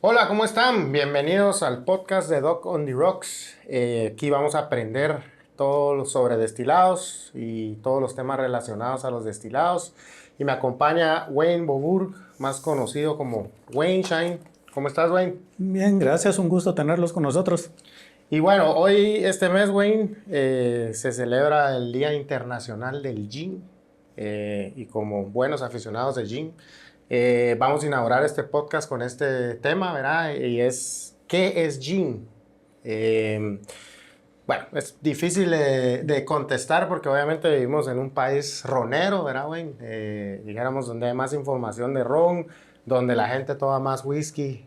Hola, ¿cómo están? Bienvenidos al podcast de Doc on the Rocks. Aquí vamos a aprender todo sobre destilados y todos los temas relacionados a los destilados. Y me acompaña Wayne Boburg, más conocido como Wayne Shine. ¿Cómo estás, Wayne? Bien, gracias, un gusto tenerlos con nosotros. Y bueno, hoy, este mes, Wayne, se celebra el Día Internacional del Gin. Y como buenos aficionados de gin, vamos a inaugurar este podcast con este tema, ¿verdad? Y es, ¿qué es gin? Bueno, es difícil de contestar porque obviamente vivimos en un país ronero, ¿verdad, Wayne? Dijéramos donde hay más información de ron, donde la gente toma más whisky.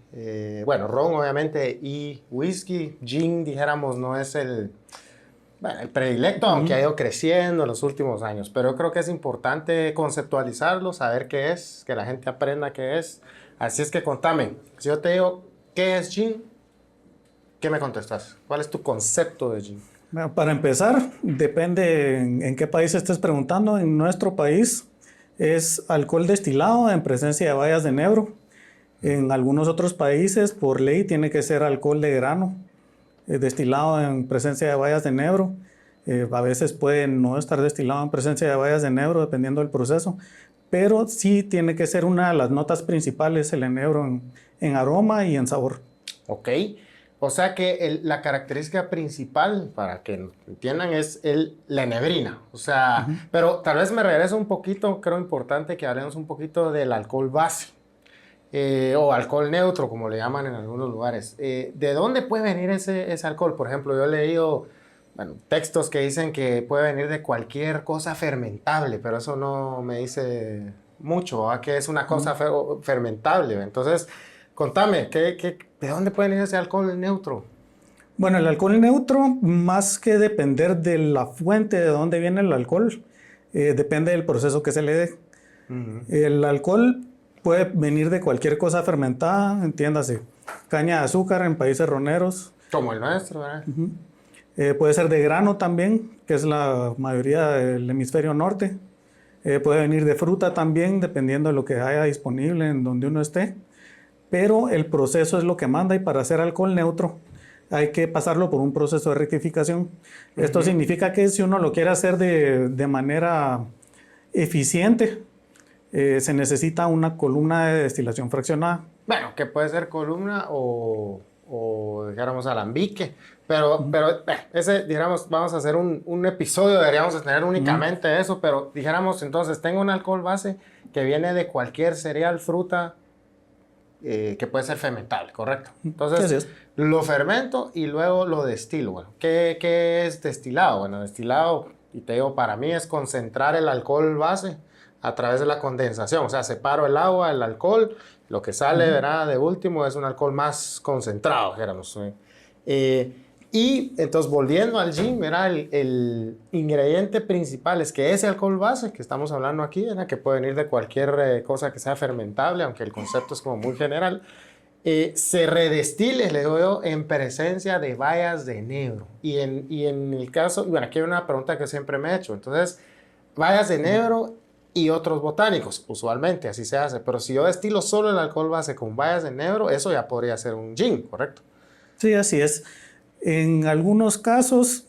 Bueno, ron obviamente y whisky. Gin, dijéramos, no es bueno, el predilecto, aunque ha ido creciendo en los últimos años, pero yo creo que es importante conceptualizarlo, saber qué es, que la gente aprenda qué es. Así es que contame, si yo te digo, ¿qué es gin? ¿Qué me contestas? ¿Cuál es tu concepto de gin? Bueno, para empezar, depende en qué país estés preguntando. En nuestro país es alcohol destilado en presencia de bayas de enebro. En algunos otros países, por ley, tiene que ser alcohol de grano, destilado en presencia de bayas de enebro. A veces puede no estar destilado en presencia de bayas de enebro, dependiendo del proceso, pero sí tiene que ser una de las notas principales, el enebro en aroma y en sabor. Ok, o sea que la característica principal, para que entiendan, es la enebrina. O sea, pero tal vez me regreso un poquito, creo importante que hablemos un poquito del alcohol base. O alcohol neutro, como le llaman en algunos lugares. ¿De dónde puede venir ese alcohol? Por ejemplo, yo he leído textos que dicen que puede venir de cualquier cosa fermentable, pero eso no me dice mucho, ¿verdad? Que es una cosa fermentable. Entonces, contame, ¿de dónde puede venir ese alcohol neutro? Bueno, el alcohol neutro, más que depender de la fuente de dónde viene el alcohol, depende del proceso que se le dé. El alcohol puede venir de cualquier cosa fermentada, entiéndase, caña de azúcar en países roneros. Como el nuestro, ¿verdad? Puede ser de grano también, que es la mayoría del hemisferio norte. Puede venir de fruta también, dependiendo de lo que haya disponible en donde uno esté. Pero el proceso es lo que manda, y para hacer alcohol neutro hay que pasarlo por un proceso de rectificación. Esto significa que si uno lo quiere hacer de manera eficiente, se necesita una columna de destilación fraccionada. Bueno, que puede ser columna o dijéramos alambique, pero ese, dijéramos, vamos a hacer un episodio, deberíamos de tener únicamente eso, pero dijéramos entonces, tengo un alcohol base que viene de cualquier cereal, fruta, que puede ser fermentable, ¿correcto? Entonces, lo fermento y luego lo destilo. Bueno, ¿qué es destilado? Bueno, destilado, y te digo, para mí es concentrar el alcohol base a través de la condensación. O sea, separo el agua, el alcohol, lo que sale, ¿verdad? De último es un alcohol más concentrado, dijéramos. Y entonces, volviendo al gin, ¿verdad? El ingrediente principal es que ese alcohol base que estamos hablando aquí, ¿verdad? Que puede venir de cualquier cosa que sea fermentable, aunque el concepto es como muy general, se redestile, le digo yo, en presencia de bayas de enebro. Y en el caso, bueno, aquí hay una pregunta que siempre me he hecho. Entonces, bayas de enebro y otros botánicos, usualmente así se hace. Pero si yo destilo solo el alcohol base con bayas de enebro, eso ya podría ser un gin, ¿correcto? Sí, así es. En algunos casos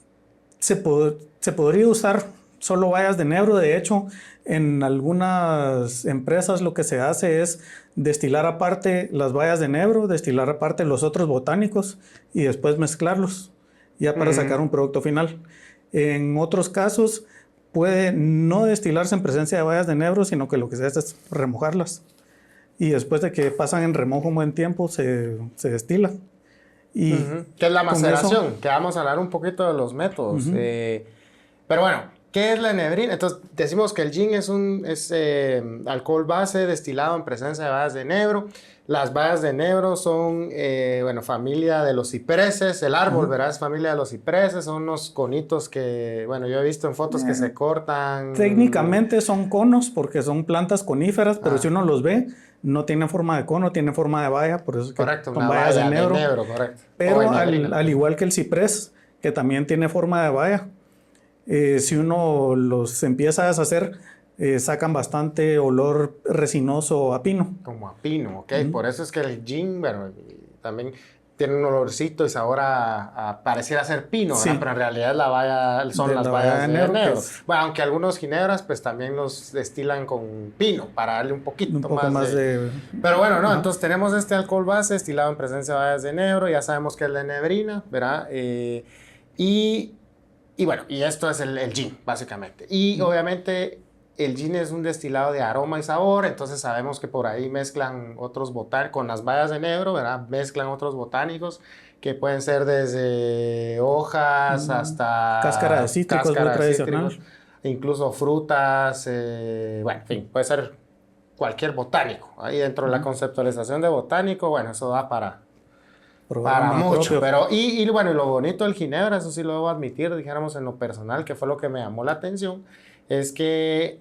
se podría usar solo bayas de enebro. De hecho, en algunas empresas lo que se hace es destilar aparte las bayas de enebro, destilar aparte los otros botánicos y después mezclarlos ya para sacar un producto final. En otros casos puede no destilarse en presencia de bayas de enebro, sino que lo que se hace es remojarlas. Y después de que pasan en remojo un buen tiempo, se destila. Y ¿qué es la maceración? eso, Que vamos a hablar un poquito de los métodos. Pero bueno, ¿qué es la enebrina? Entonces, decimos que el gin es alcohol base destilado en presencia de bayas de enebro. Las bayas de enebro son, bueno, familia de los cipreses. El árbol, ¿verdad? Es familia de los cipreses. Son unos conitos que, bueno, yo he visto en fotos que se cortan. técnicamente son conos porque son plantas coníferas, pero si uno los ve, no tienen forma de cono, tienen forma de baya, por eso es que Correcto, son una bayas de valla enebro. correcto. Pero al igual que el ciprés, que también tiene forma de baya, si uno los empieza a deshacer, sacan bastante olor resinoso a pino. Como a pino, ok. Por eso es que el gin, bueno, también tiene un olorcito y sabor a pareciera ser pino, Sí. ¿verdad? Pero en realidad la baya, son De las la bayas baya de de enebro, enebro. que es Bueno, aunque algunos ginebras pues también los destilan con pino para darle un un poquito poco más más de... de... Pero bueno, no, Ajá. entonces tenemos este alcohol base destilado en presencia de bayas de enebro, ya sabemos que es la enebrina, ¿verdad? Y, y bueno, y esto es el gin, básicamente. Y obviamente el gin es un destilado de aroma y sabor, entonces sabemos que por ahí mezclan otros botánicos, con las bayas de enebro, ¿verdad? Mezclan otros botánicos que pueden ser desde hojas Cáscara de hasta cítricos, muy cáscara de cítricos, tradicional. incluso frutas, bueno, en fin, puede ser cualquier botánico. Ahí dentro de la conceptualización de botánico, bueno, eso da para Programa mucho, propio. pero y bueno, y lo bonito del ginebra, eso sí lo debo admitir, dijéramos en lo personal, que fue lo que me llamó la atención, es que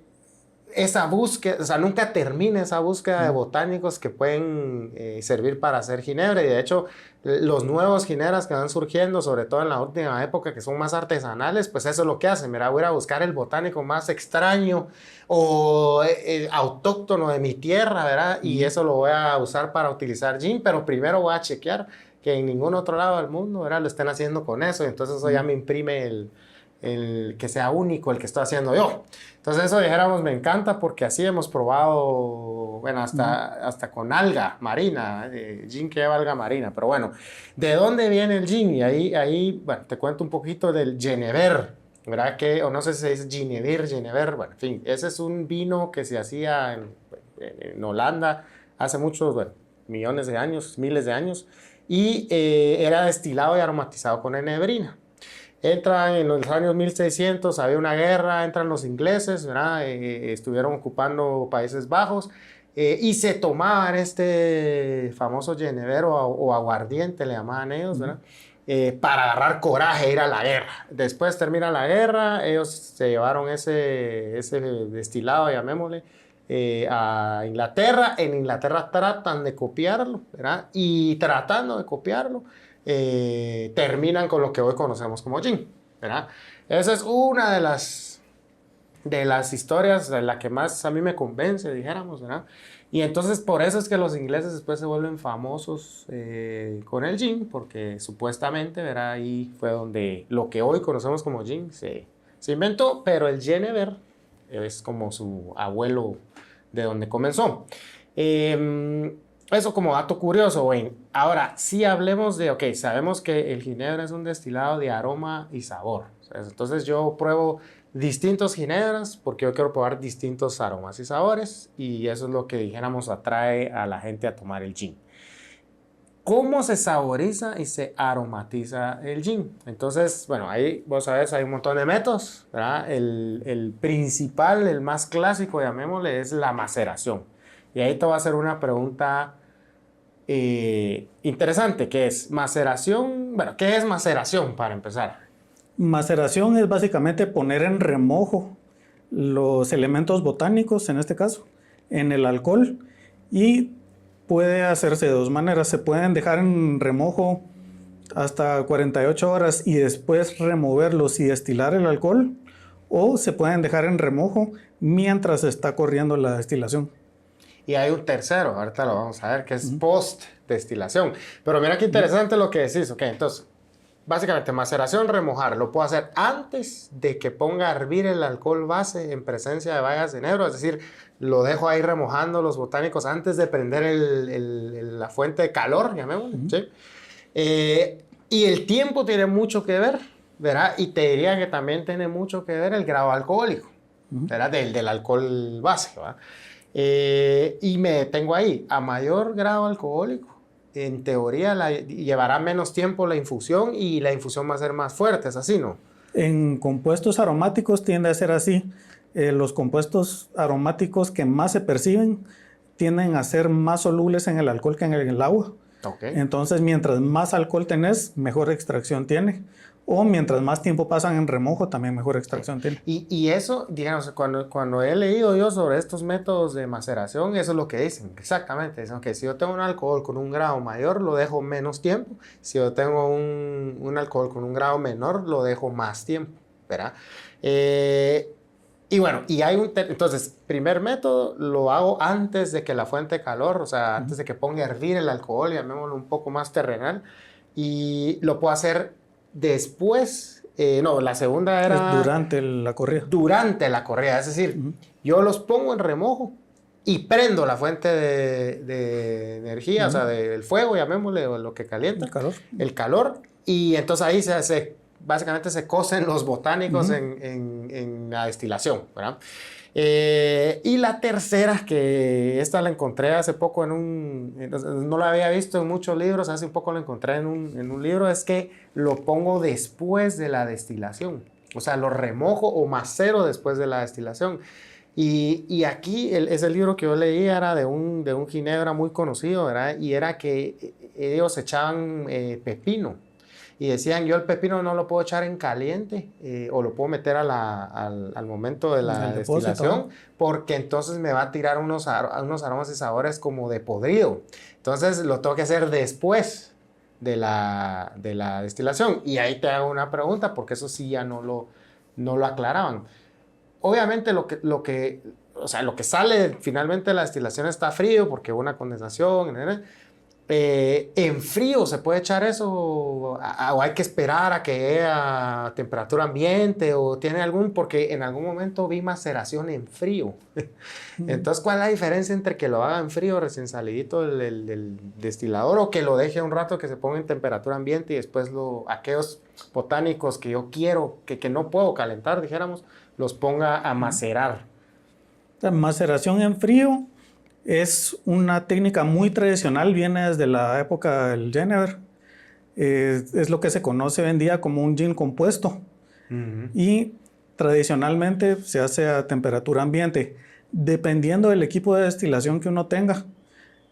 esa búsqueda, o sea, nunca termina esa búsqueda de botánicos que pueden servir para hacer ginebra. Y de hecho, los nuevos ginebras que van surgiendo, sobre todo en la última época, que son más artesanales, pues eso es lo que hacen. Mira, voy a ir a buscar el botánico más extraño o autóctono de mi tierra, ¿verdad? Y eso lo voy a usar para utilizar gin, pero primero voy a chequear que en ningún otro lado del mundo, ¿verdad? Lo estén haciendo con eso. Y entonces eso ya me imprime el que sea único el que estoy haciendo yo. Entonces eso dijéramos me encanta porque así hemos probado, bueno, hasta con alga marina, gin que lleva alga marina, pero bueno, ¿de dónde viene el gin? Y ahí, bueno, te cuento un poquito del Genever, ¿verdad? Que, o no sé si se dice Genever, bueno, en fin, ese es un vino que se hacía en Holanda hace muchos, bueno, millones de años, miles de años, y era destilado y aromatizado con enebrina. Entran en los años 1600, había una guerra, entran los ingleses, ¿verdad? Estuvieron ocupando Países Bajos y se tomaban este famoso genevero o aguardiente, le llamaban ellos, ¿verdad? Para agarrar coraje, ir a la guerra. Después termina la guerra, ellos se llevaron ese destilado, llamémosle, a Inglaterra. En Inglaterra tratan de copiarlo, ¿verdad? Y tratando de copiarlo, terminan con lo que hoy conocemos como gin, ¿verdad? Esa es una de las historias de la que más a mí me convence, dijéramos, ¿verdad? Y entonces por eso es que los ingleses después se vuelven famosos con el gin, porque supuestamente, ¿verdad? Ahí fue donde lo que hoy conocemos como gin se inventó, pero el Genever es como su abuelo de donde comenzó. Eso como dato curioso, Wayne. Ahora, si hablemos de, ok, sabemos que el ginebra es un destilado de aroma y sabor. Entonces yo pruebo distintos ginebras porque yo quiero probar distintos aromas y sabores y eso es lo que dijéramos atrae a la gente a tomar el gin. ¿Cómo se saboriza y se aromatiza el gin? Entonces, bueno, ahí vos sabés, hay un montón de métodos, ¿verdad? El principal, el más clásico, llamémosle, es la maceración. Y ahí te voy a hacer una pregunta interesante, que es maceración. Bueno, ¿qué es maceración para empezar? Maceración es básicamente poner en remojo los elementos botánicos, en este caso, en el alcohol. Y puede hacerse de dos maneras. Se pueden dejar en remojo hasta 48 horas y después removerlos y destilar el alcohol. O se pueden dejar en remojo mientras está corriendo la destilación. Y hay un tercero, ahorita lo vamos a ver, que es post-destilación. Pero mira qué interesante lo que decís. Ok, entonces, básicamente, maceración, remojar. Lo puedo hacer antes de que ponga a hervir el alcohol base en presencia de bayas de enebro. Es decir, lo dejo ahí remojando los botánicos antes de prender la fuente de calor, llamémosle. ¿Sí? Y el tiempo tiene mucho que ver, ¿verdad? Y te diría que también tiene mucho que ver el grado alcohólico, ¿verdad? Del alcohol base, ¿verdad? Y me detengo ahí. A mayor grado alcohólico, en teoría llevará menos tiempo la infusión y la infusión va a ser más fuerte, ¿es así, no? En compuestos aromáticos tiende a ser así. Los compuestos aromáticos que más se perciben tienden a ser más solubles en el alcohol que en el agua. Okay. Entonces, mientras más alcohol tenés, mejor extracción tiene. O mientras más tiempo pasan en remojo, también mejor extracción tiene. Y eso, digamos, cuando he leído yo sobre estos métodos de maceración, eso es lo que dicen, exactamente. Dicen que si yo tengo un alcohol con un grado mayor, lo dejo menos tiempo. Si yo tengo un alcohol con un grado menor, lo dejo más tiempo, ¿verdad? Y bueno, y hay entonces, primer método, lo hago antes de que la fuente de calor, o sea, antes de que ponga a hervir el alcohol, llamémoslo un poco más terrenal, y lo puedo hacer después, no, la segunda Es era durante la corrida. durante la corrida, es decir, yo los pongo en remojo y prendo la fuente de energía, o sea, del fuego, llamémosle, o lo que calienta, el calor, y entonces ahí básicamente se cocen los botánicos en la destilación, ¿verdad? Y la tercera, que esta la encontré hace poco no la había visto en muchos libros, hace un poco la encontré en un libro, es que lo pongo después de la destilación. O sea, lo remojo o macero después de la destilación. Y aquí, ese libro que yo leí era de un ginebra muy conocido, ¿verdad? Y era que ellos echaban pepino. Y decían, yo el pepino no lo puedo echar en caliente o lo puedo meter al momento de la destilación, porque entonces me va a tirar unos aromas y sabores como de podrido. Entonces lo tengo que hacer después de la destilación. Y ahí te hago una pregunta, porque eso sí ya no lo aclaraban. Obviamente lo que sale finalmente de la destilación está frío porque hubo una condensación, en frío se puede echar eso o hay que esperar a que llegue a temperatura ambiente o tiene porque en algún momento vi maceración en frío. Entonces, ¿cuál es la diferencia entre que lo haga en frío recién salidito del destilador o que lo deje un rato que se ponga en temperatura ambiente y después aquellos botánicos que yo quiero, que no puedo calentar, dijéramos, los ponga a macerar? La maceración en frío es una técnica muy tradicional, viene desde la época del Genever. Es lo que se conoce hoy en día como un gin compuesto. Y tradicionalmente se hace a temperatura ambiente. Dependiendo del equipo de destilación que uno tenga,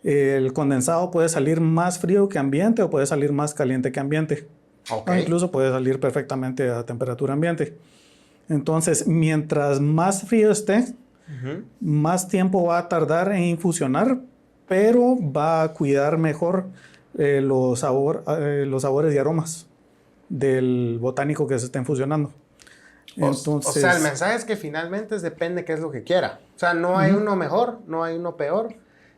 el condensado puede salir más frío que ambiente o puede salir más caliente que ambiente. O incluso puede salir perfectamente a temperatura ambiente. Entonces, mientras más frío esté, más tiempo va a tardar en infusionar, pero va a cuidar mejor los sabores y aromas del botánico que se está infusionando. Entonces, o sea, el mensaje es que finalmente depende qué es lo que quiera. O sea, no hay uno mejor, no hay uno peor,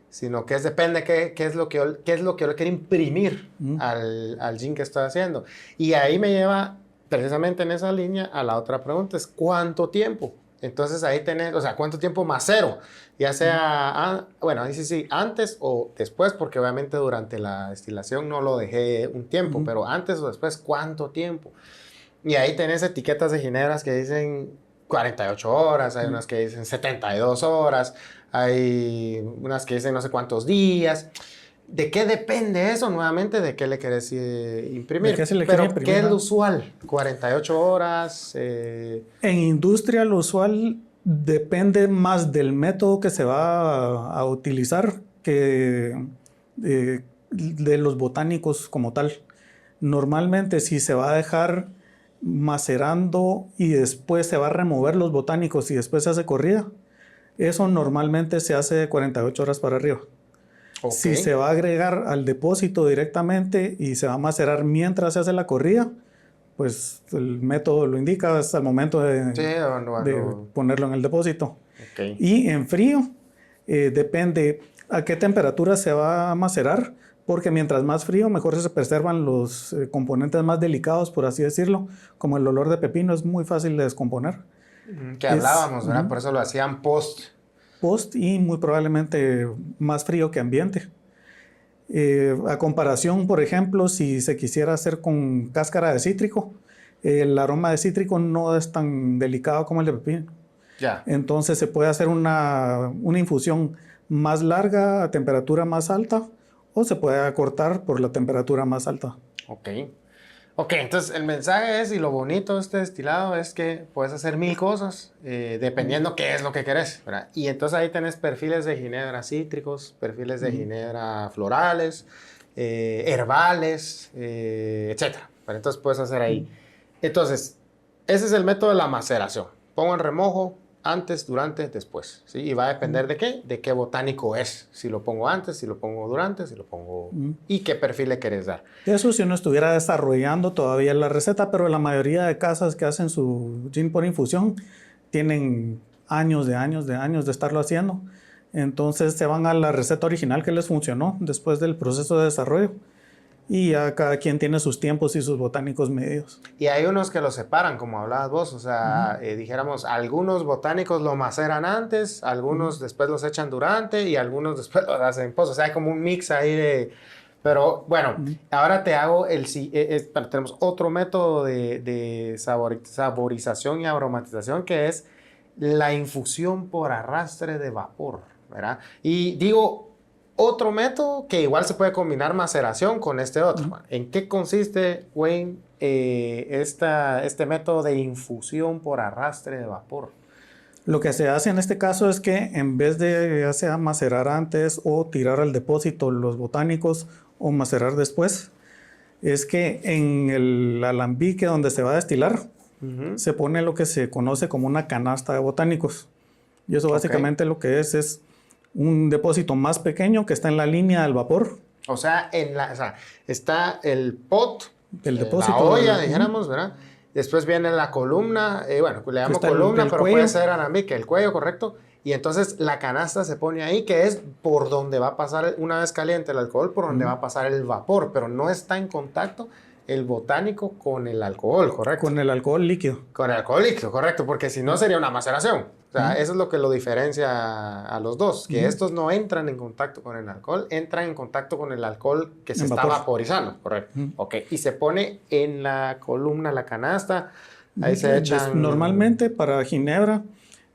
sino que depende qué es lo que yo le quiero imprimir al gin que estoy haciendo. Y ahí me lleva precisamente en esa línea a la otra pregunta, es ¿cuánto tiempo? Entonces ahí tenés, o sea, ¿cuánto tiempo macero? Ya sea, bueno, ahí sí, antes o después, porque obviamente durante la destilación no lo dejé un tiempo, pero antes o después, ¿cuánto tiempo? Y ahí tenés etiquetas de ginebras que dicen 48 horas, hay unas que dicen 72 horas, hay unas que dicen no sé cuántos días. ¿De qué depende eso? Nuevamente, ¿de qué le querés imprimir? Pero, ¿qué es lo usual? ¿48 horas? En industria, lo usual depende más del método que se va a utilizar que de los botánicos como tal. Normalmente, si se va a dejar macerando y después se va a remover los botánicos y después se hace corrida, eso normalmente se hace de 48 horas para arriba. Si se va a agregar al depósito directamente y se va a macerar mientras se hace la corrida, pues el método lo indica hasta el momento de ponerlo en el depósito. Y en frío, depende a qué temperatura se va a macerar, porque mientras más frío, mejor se preservan los componentes más delicados, por así decirlo, como el olor de pepino es muy fácil de descomponer. Que hablábamos, ¿verdad? Por eso lo hacían post y muy probablemente más frío que ambiente. A comparación, por ejemplo, si se quisiera hacer con cáscara de cítrico, el aroma de cítrico no es tan delicado como el de pepino. Entonces se puede hacer una infusión más larga a temperatura más alta o se puede acortar por la temperatura más alta. Ok, entonces el mensaje es, y lo bonito de este destilado es que puedes hacer 1000 cosas dependiendo qué es lo que querés, ¿verdad? Y entonces ahí tenés perfiles de ginebra cítricos, perfiles de ginebra florales, herbales, etc. Entonces puedes hacer ahí. Entonces, ese es el método de la maceración. Pongo en remojo antes, durante, después, ¿sí? Y va a depender de qué, botánico es. Si lo pongo antes, si lo pongo durante, si lo pongo... ¿Y qué perfil le querés dar? Eso si uno estuviera desarrollando todavía la receta, pero la mayoría de casas que hacen su gin por infusión tienen años de estarlo haciendo. Entonces se van a la receta original que les funcionó después del proceso de desarrollo. Y ya cada quien tiene sus tiempos y sus botánicos medios. Y hay unos que los separan, como hablabas vos. O sea, dijéramos, algunos botánicos lo maceran antes, algunos después los echan durante y algunos después los hacen post. O sea, hay como un mix ahí de... Pero bueno, ahora te hago tenemos otro método de saborización y aromatización que es la infusión por arrastre de vapor, ¿verdad? Y digo, otro método que igual se puede combinar maceración con este otro. ¿En qué consiste, Wayne, este método de infusión por arrastre de vapor? Lo que se hace en este caso es que en vez de ya sea macerar antes o tirar al depósito los botánicos o macerar después, es que en el alambique donde se va a destilar se pone lo que se conoce como una canasta de botánicos. Y eso básicamente lo que es un depósito más pequeño que está en la línea del vapor. O sea, está el pot, el depósito, la olla, dijéramos, ¿verdad? Después viene la columna, bueno, le llamo columna, pero cuello. Puede ser alambique, el cuello, correcto. Y entonces la canasta se pone ahí, que es por donde va a pasar, una vez caliente el alcohol, por donde va a pasar el vapor, pero no está en contacto el botánico con el alcohol, ¿correcto? Con el alcohol líquido. Con el alcohol líquido, correcto, porque si no sería una maceración. O sea, eso es lo que lo diferencia a los dos, que estos no entran en contacto con el alcohol, entran en contacto con el alcohol que se está vaporizando, correcto. Ok, y se pone en la columna, la canasta, ahí se echan... Normalmente para ginebra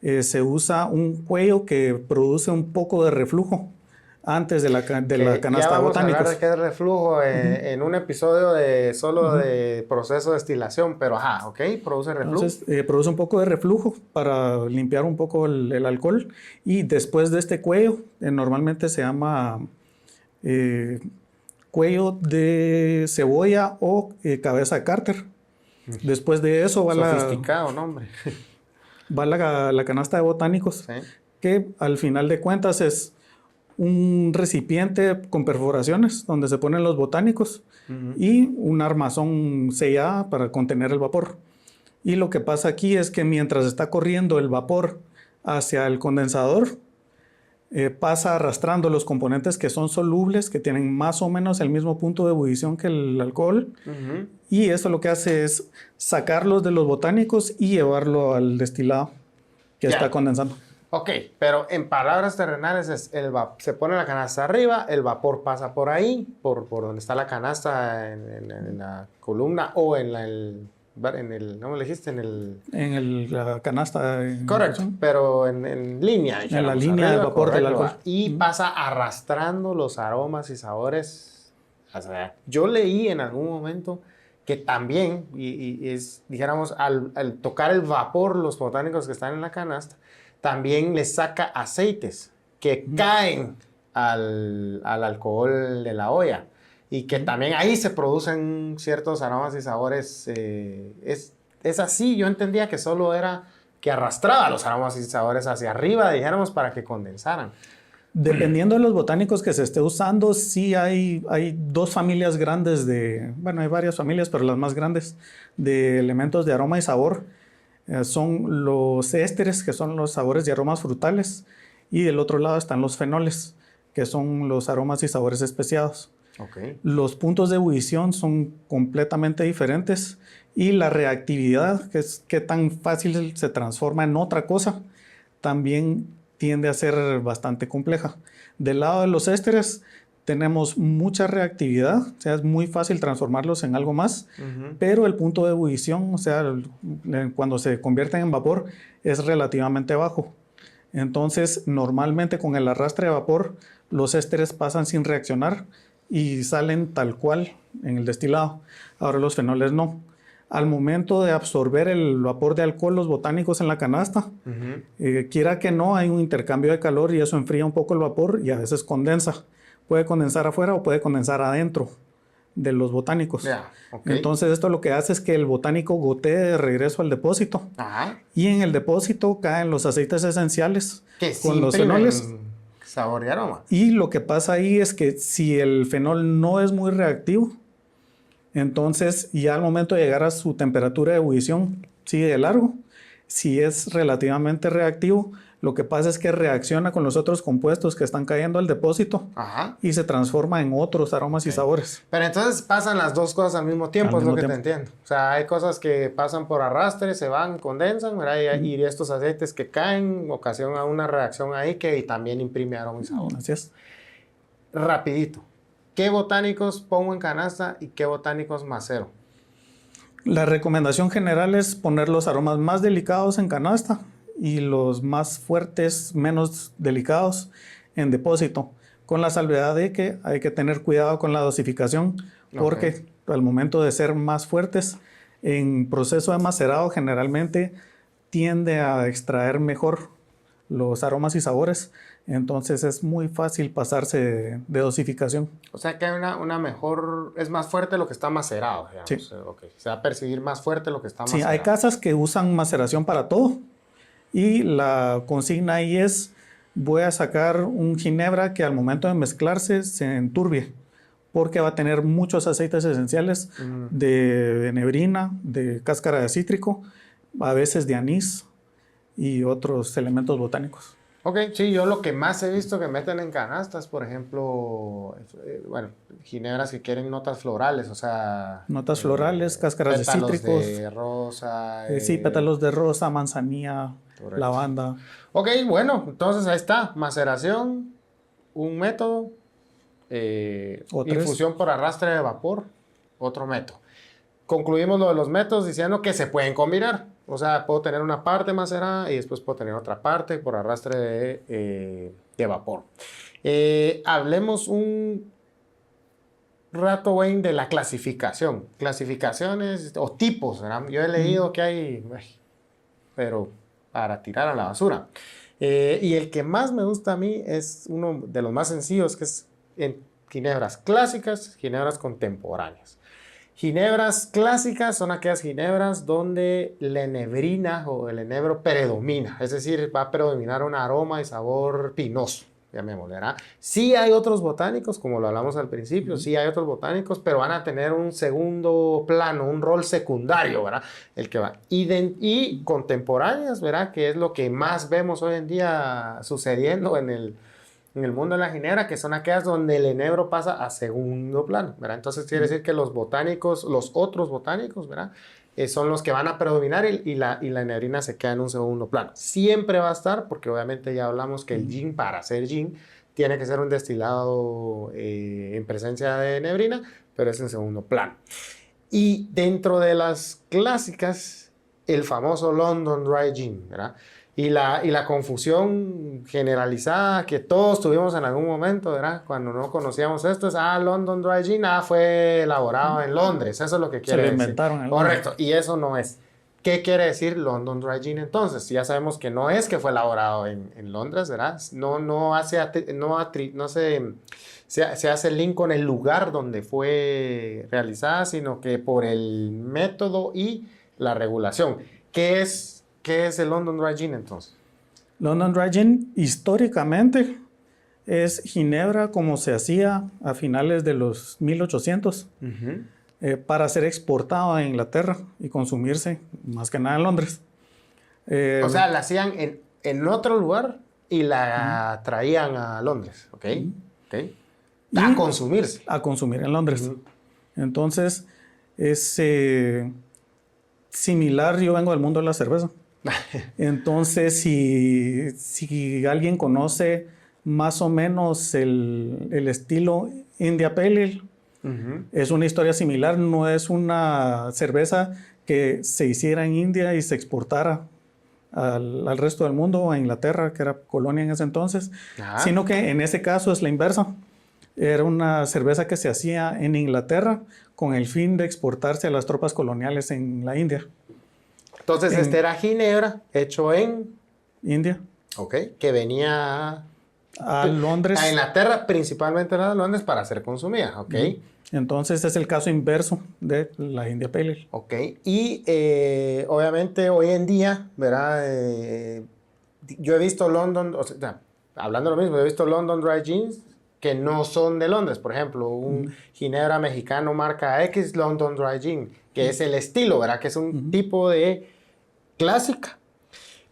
se usa un cuello que produce un poco de reflujo antes de la canasta de botánicos. Ya vamos a hablar de qué es reflujo en un episodio de proceso de destilación, pero produce reflujo. Entonces, produce un poco de reflujo para limpiar un poco el alcohol, y después de este cuello, normalmente se llama cuello de cebolla o cabeza de cárter. Después de eso va sofisticado nombre. Va la canasta de botánicos, que al final de cuentas es un recipiente con perforaciones donde se ponen los botánicos y un armazón sellada para contener el vapor. Y lo que pasa aquí es que mientras está corriendo el vapor hacia el condensador, pasa arrastrando los componentes que son solubles, que tienen más o menos el mismo punto de ebullición que el alcohol. Y eso lo que hace es sacarlos de los botánicos y llevarlo al destilado que está condensando. Ok, pero en palabras terrenales se pone la canasta arriba, el vapor pasa por ahí, por donde está la canasta en la columna o ¿cómo le dijiste? La canasta. Correcto, pero en línea. En la línea de vapor del alcohol. Y pasa arrastrando los aromas y sabores. O sea, yo leí en algún momento que también, dijéramos, al tocar el vapor, los botánicos que están en la canasta, también le saca aceites que caen al alcohol de la olla. Y que también ahí se producen ciertos aromas y sabores. Es así, yo entendía que solo era que arrastraba los aromas y sabores hacia arriba, dijéramos, para que condensaran. Dependiendo de los botánicos que se esté usando, sí hay dos familias grandes hay varias familias, pero las más grandes de elementos de aroma y sabor. Son los ésteres, que son los sabores y aromas frutales, y del otro lado están los fenoles, que son los aromas y sabores especiados. Los puntos de ebullición son completamente diferentes, y la reactividad, que es qué tan fácil se transforma en otra cosa, también tiende a ser bastante compleja. Del lado de los ésteres tenemos mucha reactividad, o sea, es muy fácil transformarlos en algo más, pero el punto de ebullición, o sea, cuando se convierten en vapor, es relativamente bajo. Entonces, normalmente con el arrastre de vapor, los ésteres pasan sin reaccionar y salen tal cual en el destilado. Ahora los fenoles no. Al momento de absorber el vapor de alcohol, los botánicos en la canasta, quiera que no, hay un intercambio de calor y eso enfría un poco el vapor y a veces condensa. Puede condensar afuera o puede condensar adentro de los botánicos. Entonces esto lo que hace es que el botánico gotee de regreso al depósito. Y en el depósito caen los aceites esenciales con los fenoles. Sabor y aroma. Y lo que pasa ahí es que si el fenol no es muy reactivo, entonces ya al momento de llegar a su temperatura de ebullición sigue de largo, si es relativamente reactivo, lo que pasa es que reacciona con los otros compuestos que están cayendo al depósito Ajá. y se transforma en otros aromas y sabores. Pero entonces pasan las dos cosas al mismo tiempo, Al es lo mismo que te tiempo. entiendo. O sea, hay cosas que pasan por arrastre, se van, condensan, ¿verdad? Y estos aceites que caen ocasionan una reacción ahí que también imprime aroma y sabor. Así es. Rapidito. ¿Qué botánicos pongo en canasta y qué botánicos macero? La recomendación general es poner los aromas más delicados en canasta y los más fuertes, menos delicados, en depósito, con la salvedad de que hay que tener cuidado con la dosificación, porque al momento de ser más fuertes, en proceso de macerado generalmente tiende a extraer mejor los aromas y sabores, entonces es muy fácil pasarse de dosificación. O sea que hay una mejor, es más fuerte lo que está macerado, digamos. Sí. Okay. Se va a percibir más fuerte lo que está Sí, macerado. hay casas que usan maceración para todo y la consigna ahí es: voy a sacar un ginebra que al momento de mezclarse se enturbie, porque va a tener muchos aceites esenciales de nebrina, de cáscara de cítrico, a veces de anís y otros elementos botánicos. Ok, sí, yo lo que más he visto que meten en canastas, por ejemplo, bueno, ginebras que quieren notas florales, o sea... Notas florales, cáscaras de pétalos cítricos. de rosa. Sí, pétalos de rosa, manzanilla, Correcto. lavanda. Ok, bueno, entonces ahí está, maceración, un método, infusión por arrastre de vapor, otro método. Concluimos lo de los métodos diciendo que se pueden combinar. O sea, puedo tener una parte macerada y después puedo tener otra parte por arrastre de vapor. Hablemos un rato, Wayne, de la clasificación. Clasificaciones o tipos, ¿verdad? Yo he leído que hay, pero para tirar a la basura. Y el que más me gusta a mí es uno de los más sencillos, que es en ginebras clásicas, ginebras contemporáneas. Ginebras clásicas son aquellas ginebras donde la enebrina o el enebro predomina, es decir, va a predominar un aroma y sabor pinoso, llamémosle, ¿verdad? Sí hay otros botánicos, como lo hablamos al principio, sí hay otros botánicos, pero van a tener un segundo plano, un rol secundario, ¿verdad? El que va. Y contemporáneas, ¿verdad? Que es lo que más vemos hoy en día sucediendo en el mundo de la ginebra, que son aquellas donde el enebro pasa a segundo plano, ¿verdad? Entonces quiere decir que los botánicos, los otros botánicos, ¿verdad? Son los que van a predominar y la enebrina se queda en un segundo plano. Siempre va a estar, porque obviamente ya hablamos que el gin, para hacer gin, tiene que ser un destilado en presencia de enebrina, pero es en segundo plano. Y dentro de las clásicas, el famoso London Dry Gin, ¿verdad? Y la confusión generalizada que todos tuvimos en algún momento, ¿verdad? Cuando no conocíamos esto, es, London Dry Gin, fue elaborado en Londres. Eso es lo que quiere decir. Se lo inventaron en Correcto, Londres. y eso no es. ¿Qué quiere decir London Dry Gin entonces? Ya sabemos que no es que fue elaborado en Londres, ¿verdad? Se hace el link con el lugar donde fue realizada, sino que por el método y la regulación. ¿Qué es el London Dry Gin entonces? London Dry Gin históricamente es ginebra como se hacía a finales de los 1800 para ser exportado a Inglaterra y consumirse más que nada en Londres. O sea, la hacían en otro lugar y la traían a Londres, ¿ok? A consumirse. A consumir en Londres. Entonces, es similar, yo vengo del mundo de la cerveza. Entonces, si alguien conoce más o menos el estilo India Pale Ale, es una historia similar, no es una cerveza que se hiciera en India y se exportara al resto del mundo, a Inglaterra, que era colonia en ese entonces, sino que en ese caso es la inversa. Era una cerveza que se hacía en Inglaterra con el fin de exportarse a las tropas coloniales en la India. Entonces, este era ginebra hecho en India. Ok, que venía a Londres. A Inglaterra, principalmente a Londres, para ser consumida, ¿ok? Entonces es el caso inverso de la India Pale Ale. Ok, y obviamente hoy en día, ¿verdad? Yo he visto London, o sea, hablando de lo mismo, he visto London Dry Gins que no son de Londres. Por ejemplo, un ginebra mexicano marca X London Dry Gin, que es el estilo, ¿verdad? Que es un tipo de clásica,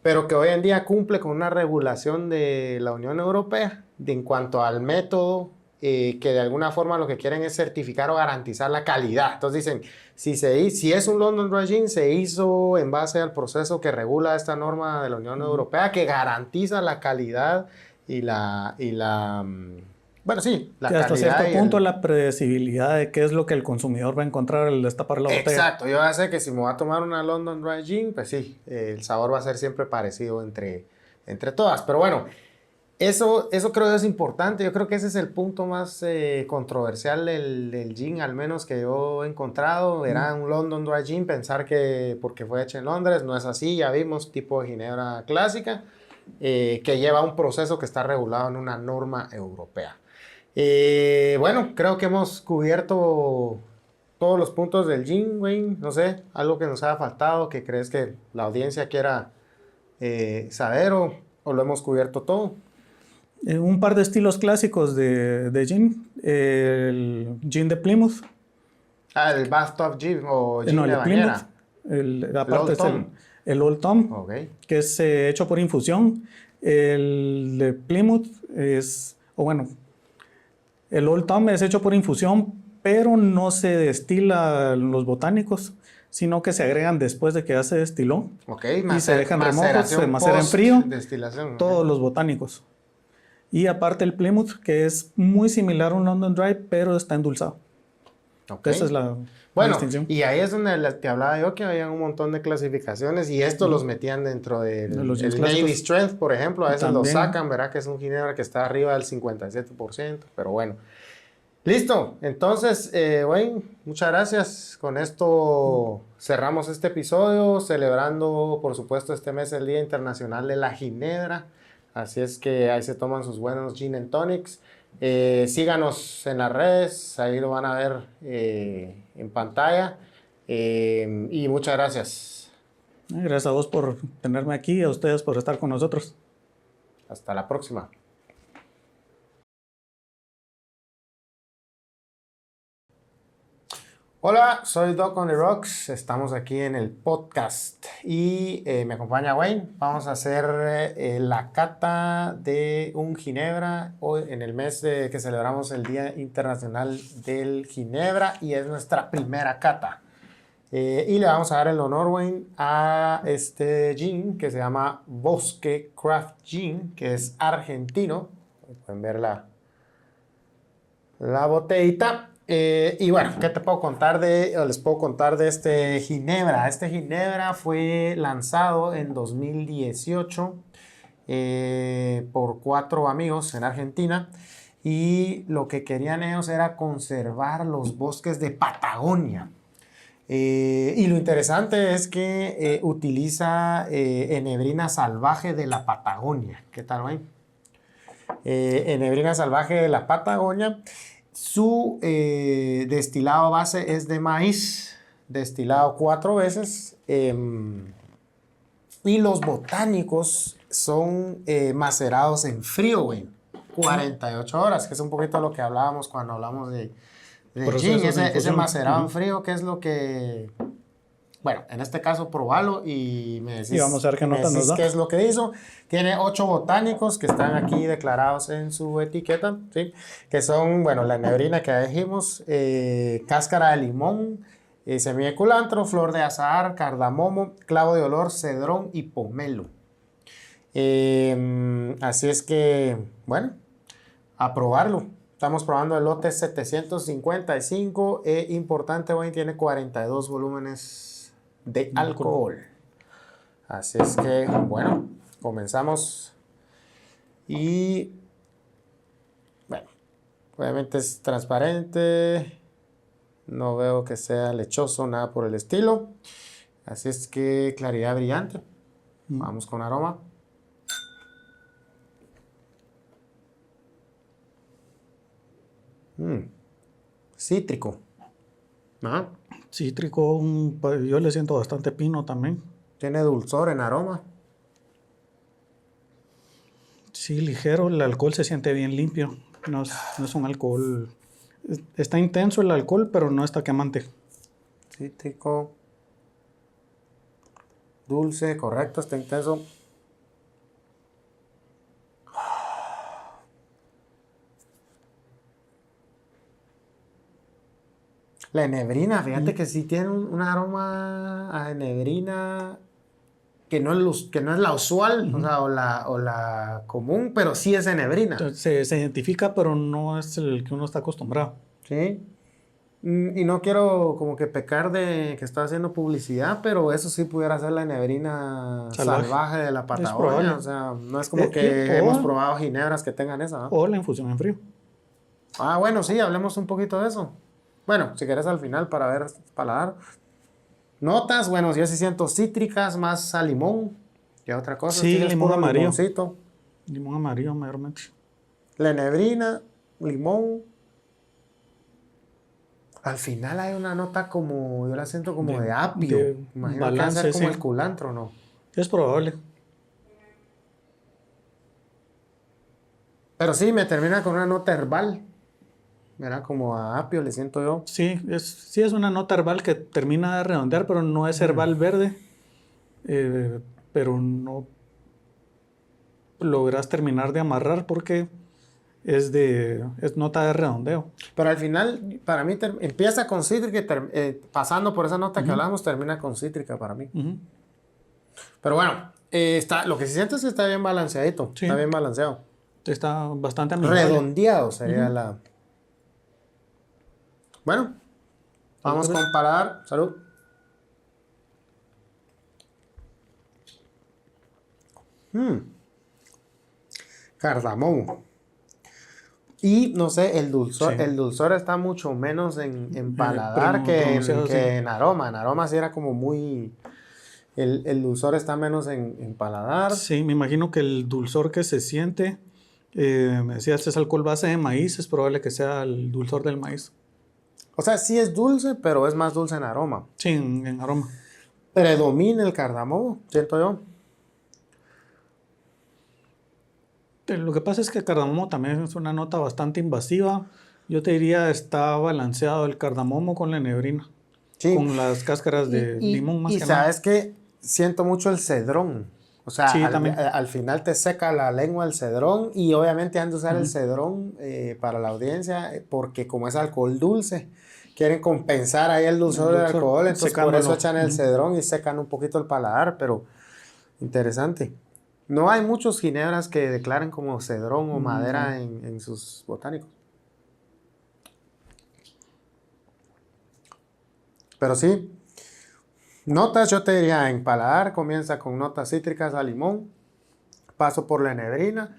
pero que hoy en día cumple con una regulación de la Unión Europea en cuanto al método, que de alguna forma lo que quieren es certificar o garantizar la calidad. Entonces dicen, si es un London Dry Gin, se hizo en base al proceso que regula esta norma de la Unión Europea, que garantiza la calidad bueno, sí, la Que hasta calidad cierto punto la predecibilidad de qué es lo que el consumidor va a encontrar al destapar la botella. Exacto, yo ya sé que si me voy a tomar una London Dry Gin, pues sí, el sabor va a ser siempre parecido entre todas. Pero bueno, eso creo que es importante. Yo creo que ese es el punto más controversial del gin, al menos que yo he encontrado. Era un London Dry Gin, pensar que porque fue hecho en Londres, no es así. Ya vimos tipo de ginebra clásica, que lleva un proceso que está regulado en una norma europea. Bueno, creo que hemos cubierto todos los puntos del gin, Wayne. No sé, algo que nos haya faltado, que crees que la audiencia quiera saber o lo hemos cubierto todo. Un par de estilos clásicos de gin. El gin de Plymouth. Ah, el bathtub gin o gin No, de el bañera. Plymouth. Aparte Old Tom. el Old Tom, Ok. que es hecho por infusión. El de Plymouth el Old Tom es hecho por infusión, pero no se destila los botánicos, sino que se agregan después de que ya se destiló. Ok, Y se dejan remojos, se macera en frío, destilación. todos los botánicos. Y aparte el Plymouth, que es muy similar a un London Dry, pero está endulzado. Okay. Esa es la Bueno, distinción. y ahí es donde te hablaba yo que había un montón de clasificaciones y estos los metían dentro De del los gins el Navy clásicos. Strength, por ejemplo. A veces lo También. sacan, ¿verdad? Que es un ginebra que está arriba del 57%, pero bueno. Listo, entonces, Wayne, muchas gracias. Con esto cerramos este episodio, celebrando, por supuesto, este mes el Día Internacional de la Ginebra. Así es que ahí se toman sus buenos gin and tonics. Síganos en las redes, ahí lo van a ver en pantalla. Y muchas gracias. Gracias a vos por tenerme aquí y a ustedes por estar con nosotros. Hasta la próxima. Hola, soy Doc on the Rocks. Estamos aquí en el podcast y me acompaña Wayne. Vamos a hacer la cata de un ginebra hoy en el mes que celebramos el Día Internacional del Ginebra y es nuestra primera cata. Y le vamos a dar el honor, Wayne, a este gin que se llama Bosque Craft Gin, que es argentino. Pueden ver la botellita. Y bueno, ¿qué te puedo contar les puedo contar de este ginebra? Este ginebra fue lanzado en 2018 por 4 amigos en Argentina y lo que querían ellos era conservar los bosques de Patagonia. Y lo interesante es que utiliza enebrina salvaje de la Patagonia. ¿Qué tal, Wayne? Enebrina salvaje de la Patagonia. Su destilado base es de maíz, destilado 4 veces. Y los botánicos son macerados en frío, güey. 48 horas, que es un poquito lo que hablábamos cuando hablamos de gin, ese macerado en frío, que es lo que... Bueno, en este caso, probalo y me decís, Y vamos a ver qué nota nos da. qué es lo que hizo. Tiene 8 botánicos que están aquí declarados en su etiqueta, ¿sí? Que son, bueno, la enebrina que ya dijimos, cáscara de limón, semilla de culantro, flor de azahar, cardamomo, clavo de olor, cedrón y pomelo. Así es que, bueno, a probarlo. Estamos probando el lote 755. Importante, hoy tiene 42 volúmenes de alcohol. Así es que, bueno, comenzamos. Y, bueno, obviamente es transparente. No veo que sea lechoso, nada por el estilo. Así es que claridad brillante. Vamos con aroma. Cítrico. Ajá. Cítrico, yo le siento bastante pino también. Tiene dulzor en aroma. Sí, ligero, el alcohol se siente bien limpio. No es un alcohol... Está intenso el alcohol, pero no está quemante. Cítrico. Dulce, correcto, está intenso. La enebrina, fíjate que sí tiene un aroma a enebrina que no es la usual, o sea, o la común, pero sí es enebrina. Entonces, se identifica, pero no es el que uno está acostumbrado. Sí. Y no quiero como que pecar de que estoy haciendo publicidad, pero eso sí pudiera ser la enebrina salvaje de la Patagonia. O sea, no es como que hemos probado ginebras que tengan esa, ¿no? O la infusión en frío. Ah, bueno, sí, hablemos un poquito de eso. Bueno, si quieres al final para ver paladar. Notas, bueno, yo sí siento cítricas, más a limón que otra cosa. Sí, limón amarillo. Limoncito. Limón amarillo mayormente. La enebrina, limón. Al final hay una nota como, yo la siento como de apio. Imagino balance, que va a ser como el culantro, ¿no? Es probable. Pero sí, me termina con una nota herbal. Era como a apio, le siento yo. Sí, es una nota herbal que termina de redondear, pero no es herbal verde. Pero no logras terminar de amarrar porque es nota de redondeo. Pero al final, para mí, empieza con cítrica y pasando por esa nota que hablamos, termina con cítrica para mí. Pero bueno, lo que sí siento es que está bien balanceadito. Sí. Está bien balanceado. Está bastante amigable. Redondeado sería la... Bueno, vamos con paladar. Salud. Cardamomo. Y no sé, el dulzor está mucho menos en paladar que en aroma. En aroma sí era como muy... El dulzor está menos en paladar. Sí, me imagino que el dulzor que se siente, me decía, este es alcohol base de maíz, es probable que sea el dulzor del maíz. O sea, sí es dulce, pero es más dulce en aroma. Sí, en aroma. Predomina el cardamomo, siento yo. Lo que pasa es que el cardamomo también es una nota bastante invasiva. Yo te diría, está balanceado el cardamomo con la enebrina. Sí. Con las cáscaras de limón más que nada. Y sabes que siento mucho el cedrón. O sea, sí, al final te seca la lengua el cedrón y obviamente han de usar el cedrón para la audiencia porque como es alcohol dulce, quieren compensar ahí el dulzor del alcohol, entonces por eso echan el cedrón y secan un poquito el paladar, pero interesante. No hay muchos ginebras que declaren como cedrón o madera en sus botánicos. Pero sí, notas yo te diría en paladar, comienza con notas cítricas a limón, paso por la enebrina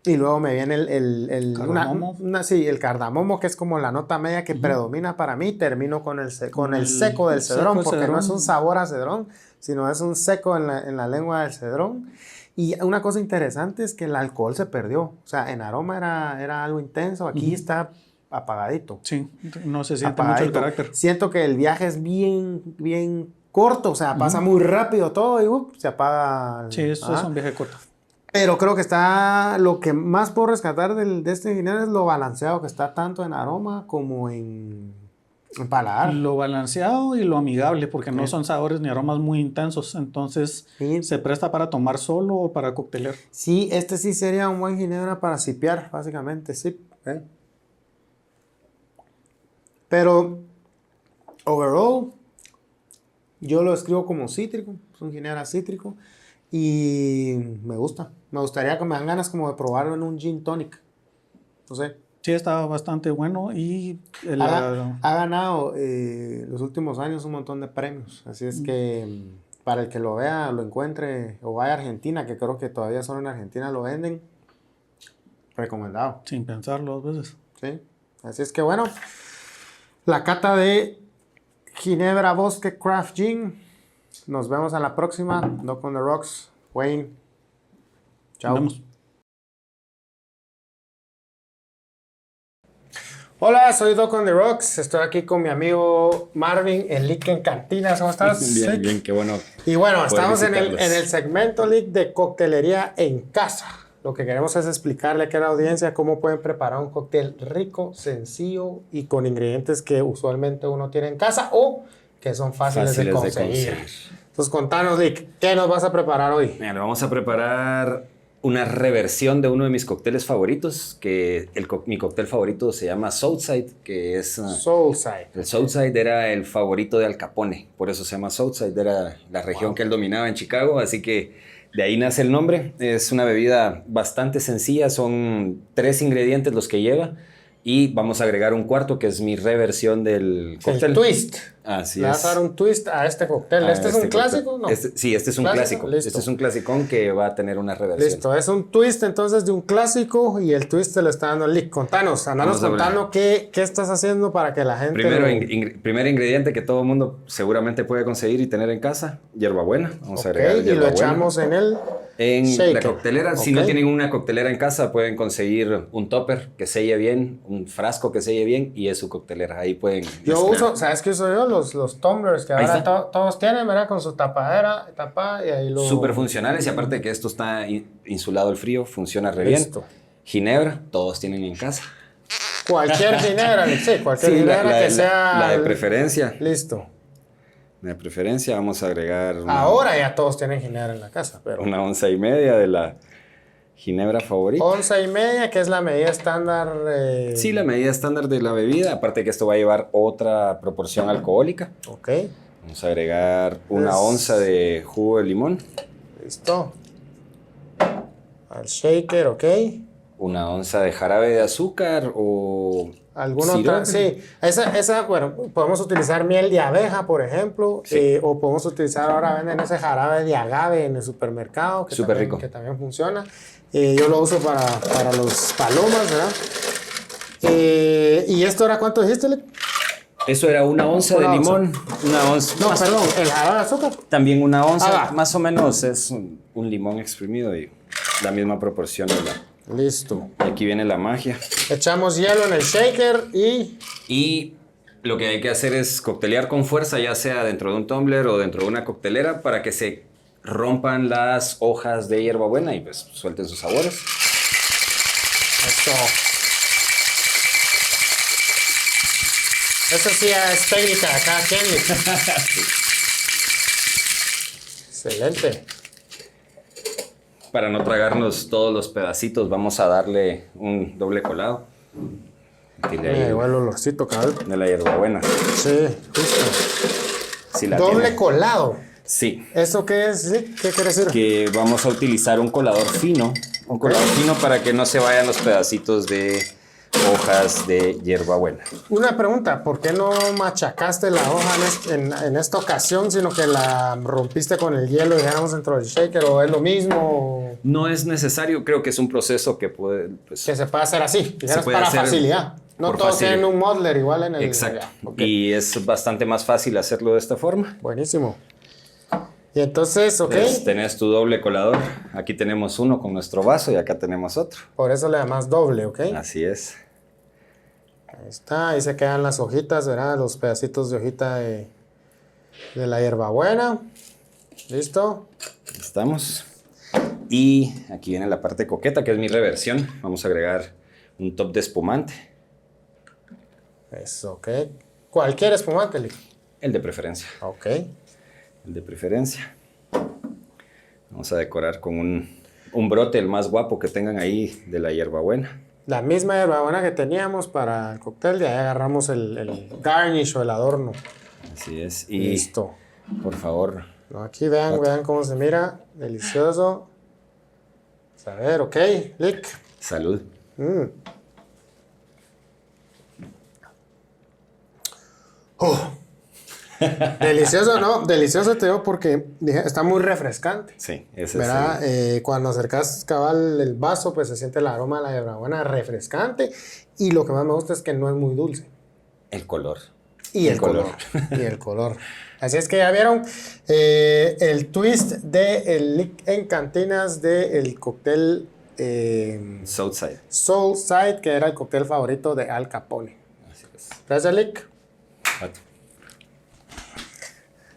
y luego me viene el cardamomo, que es como la nota media que predomina para mí, termino con el seco del cedrón, porque no es un sabor a cedrón, sino es un seco en la lengua del cedrón. Y una cosa interesante es que el alcohol se perdió, o sea, en aroma era algo intenso, aquí está apagadito. Sí, no se siente mucho el carácter. Siento que el viaje es bien corto, o sea, pasa muy rápido todo y se apaga. Sí, eso es un viaje corto. Pero creo que lo que más puedo rescatar de este ginebra es lo balanceado que está tanto en aroma como en paladar. Lo balanceado y lo amigable, porque no son sabores ni aromas muy intensos, entonces se presta para tomar solo o para coctelar. Sí, este sí sería un buen ginebra para sipear, básicamente, sí. Pero, overall, yo lo escribo como cítrico, es un ginebra cítrico y me gusta. Me gustaría que me dan ganas como de probarlo en un gin tonic, no sé. Sí, está bastante bueno y... Ha ganado los últimos años un montón de premios, así es que para el que lo vea, lo encuentre o vaya a Argentina, que creo que todavía solo en Argentina lo venden, recomendado. Sin pensarlo dos veces. Sí, así es que bueno, la cata de Ginebra Bosque Craft Gin, nos vemos a la próxima. Doc on the Rocks, Wayne, chao. Nos vemos. Hola, soy Doc on the Rocks. Estoy aquí con mi amigo Marvin, el Lick en Cantinas. ¿Cómo estás? Bien, qué bueno. Y bueno, estamos en el segmento Lick de coctelería en casa. Lo que queremos es explicarle aquí a la audiencia cómo pueden preparar un cóctel rico, sencillo y con ingredientes que usualmente uno tiene en casa o que son fáciles de conseguir. Entonces, contanos, Lick, ¿qué nos vas a preparar hoy? Mira, vamos a preparar una reversión de uno de mis cócteles favoritos, que mi cóctel favorito se llama Southside, que es... Soulside. El Southside era el favorito de Al Capone, por eso se llama Southside, era la región que él dominaba en Chicago, así que de ahí nace el nombre. Es una bebida bastante sencilla, son 3 ingredientes los que lleva, y vamos a agregar un cuarto, que es mi reversión del cóctel. El twist. Así Le es. vas a dar un twist a este cóctel. ¿Este es un clásico? No. Sí, este es un clásico. Listo. Este es un clasicón que va a tener una reversión. Listo, es un twist entonces de un clásico y el twist te lo está dando el Lick. Contanos, andanos Vamos a contando qué estás haciendo para que la gente... Primer ingrediente que todo el mundo seguramente puede conseguir y tener en casa, hierbabuena. Vamos a agregar y lo hierbabuena. echamos en el En shaker. la coctelera. Si no tienen una coctelera en casa, pueden conseguir un topper que selle bien, un frasco que selle bien, y es su coctelera. Ahí pueden Yo mezclar. uso, ¿sabes qué uso yo? Los tumblers que Ahí ahora está. todos tienen, ¿verdad? Con su tapadera, y ahí lo... Súper funcionales, y aparte de que esto está insulado al frío, funciona re Listo. bien. Ginebra, todos tienen en casa. Cualquier ginebra, sí, cualquier Sí, ginebra que sea... la de preferencia. Listo. De preferencia vamos a agregar Ahora ya todos tienen ginebra en la casa, pero... una 1,5 onzas de la ginebra favorita. 11,5, que es la medida estándar. Sí, la medida estándar de la bebida, aparte que esto va a llevar otra proporción alcohólica. Ok, Vamos a agregar una onza de jugo de limón, listo. Al shaker, ok. una onza de jarabe de azúcar o ¿Alguna sirope. otra? Sí, bueno, podemos utilizar miel de abeja, por ejemplo, Sí. o podemos utilizar, ahora venden ese jarabe de agave en el supermercado, que Súper también, rico. que también funciona. Yo lo uso para los palomas, ¿verdad? ¿Y esto era cuánto dijiste, Lick? Eso era una onza Una de onza. limón, una onza. No, perdón, el jarabe de azúcar. También una onza, va. más o menos es un limón exprimido y la misma proporción de la... Listo. Y aquí viene la magia. Echamos hielo en el shaker Y lo que hay que hacer es coctelear con fuerza, ya sea dentro de un tumbler o dentro de una coctelera, para que se rompan las hojas de hierbabuena y pues suelten sus sabores. Esto. Eso sí es técnica de cada quien. Excelente. Para no tragarnos todos los pedacitos, vamos a darle un doble colado. Me igual el olorcito, cabrón. De la hierbabuena. Sí, justo. Si la Doble tiene. colado. Sí. ¿Eso qué es? ¿Sí? ¿Qué quiere decir? Que vamos a utilizar un colador fino. Un colador fino para que no se vayan los pedacitos de hojas de hierbabuena. Una pregunta, ¿por qué no machacaste la hoja en esta ocasión, sino que la rompiste con el hielo y dejamos dentro del shaker? ¿O es lo mismo? No es necesario, creo que es un proceso que puede... Pues, Que se puede hacer así, dijeras puede para hacer facilidad. No por todos facilidad. tienen un modeler igual en el... exacto. Ya, ok. Y es bastante más fácil hacerlo de esta forma. Buenísimo. Y entonces, ok, Entonces, tenés tu doble colador. Aquí tenemos uno con nuestro vaso y acá tenemos otro. por eso le llamas doble, ok. Así es. Ahí está, ahí se quedan las hojitas, ¿verdad? Los pedacitos de hojita de la hierbabuena. ¿Listo? Ahí estamos. Y aquí viene la parte coqueta, que es mi reversión. Vamos a agregar un top de espumante. Eso, ok. Cualquier espumante, Lick. El de preferencia. Ok. El de preferencia. Vamos a decorar con un brote, el más guapo que tengan ahí de la hierbabuena. La misma hierbabuena que teníamos para el cóctel, de ahí agarramos el garnish o el adorno. Así es. Y Listo. por favor, No, aquí vean cómo se mira. Delicioso. Vamos a ver, ok. Lick. salud. Mm. Oh. Delicioso, ¿no? Delicioso te digo porque está muy refrescante. Sí, ese ¿Verdad? es Cuando acercas cabal el vaso, pues se siente el aroma de la hierbabuena refrescante. Y lo que más me gusta es que no es muy dulce. el color. Y el color. Y el color. Así es que ya vieron el twist de el Lick en cantinas del cóctel Southside. Soulside, que era el cóctel favorito de Al Capone. Así es. Gracias, Lick.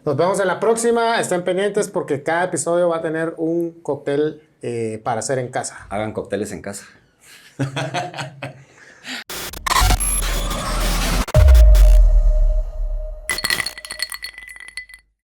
Nos vemos en la próxima. Estén pendientes porque cada episodio va a tener un cóctel para hacer en casa. Hagan cócteles en casa.